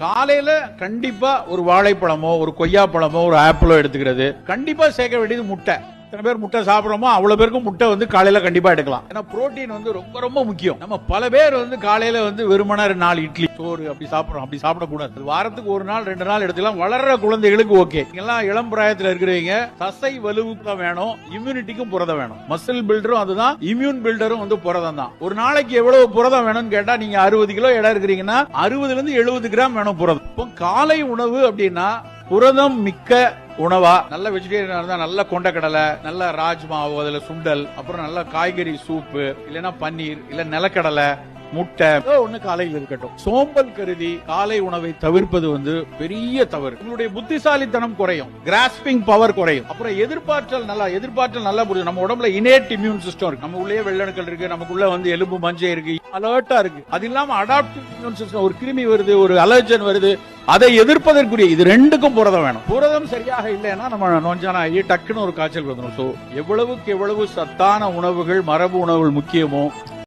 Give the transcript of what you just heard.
காலையில கண்டிப்பா ஒரு வாழைப்பழமோ ஒரு கொய்யாப்பழமோ ஒரு ஆப்பிளோ எடுத்துக்கிறது, கண்டிப்பா சேர்க்க வேண்டியது முட்டை. எத்தனை பேர் முட்டை சாப்பிடுறோமோ அவ்வளவு பேருக்கும் முட்டை காலையில கண்டிப்பா எடுக்கலாம். ஏன்னா புரோட்டீன் ரொம்ப ரொம்ப முக்கியம். நம்ம பல பேர் காலையில வெறுமனே 4 இட்லி சோறு அப்படி சாப்பிடுறோம். அப்படி சாப்பிடக்கூடாது. வாரத்துக்கு 1 நாள் 2 நாள் எடுத்துக்கலாம். வளர்ற குழந்தைகளுக்கு ஓகே. எல்லாம் இளம் பிராயத்தில் இருக்கிறவங்க தசை வலுவுக்கு தான் வேணும், இம்யூனிட்டிக்கும் புரதம் வேணும். மசில் பில்டரும் அதுதான், இம்யூன் பில்டரும் புரதம் தான். ஒரு நாளைக்கு எவ்வளவு புரதம் வேணும்னு கேட்டா, நீங்க 60 கிலோ எடை இருக்கிறீங்கன்னா 60 இருந்து 70 கிராம் வேணும் புரதம். இப்போ காலை உணவு அப்படின்னா புரதம் மிக்க உணவா, நல்ல வெஜிடேரியனா இருந்தா நல்ல கொண்டக்கடலை, நல்ல ராஜ்மாவோ அதுல சுண்டல், அப்புறம் நல்ல காய்கறி சூப்பு, இல்லைன்னா பன்னீர், இல்ல நிலக்கடலை, முட்டை ஒண்ணு காலையில் இருக்கட்டும். சோம்பல் கருதி காலை உணவை தவிர்ப்பது பெரிய தவறு. உங்களுடைய புத்திசாலித்தனம் குறையும், கிராஸ்பிங் பவர் குறையும். அப்புறம் எதிர்பார்த்தல் நல்லா புரியும். நம்ம உடம்புல இன்னேட் இம்யூன் சிஸ்டம் இருக்கு. நம்ம உள்ளே வெள்ளணுக்கள் இருக்கு, நமக்குள்ள எலும்பு மஞ்சை இருக்கு, அலர்ட்டா இருக்கு. அது இல்லாம அடாப்டிவ் இம்யூன் சிஸ்டம், ஒரு கிருமி வருது, ஒரு அலர்ஜன் வருது, அதை எதிர்ப்பதற்குரிய இது ரெண்டுக்கும் புரதம் வேணும். புரதம் சரியாக இல்லைன்னா நம்ம நோஞ்சானா டக்குன்னு ஒரு காய்ச்சல் வந்துடும். எவ்வளவுக்கு எவ்வளவு சத்தான உணவுகள், மரபு உணவுகள் முக்கியமோ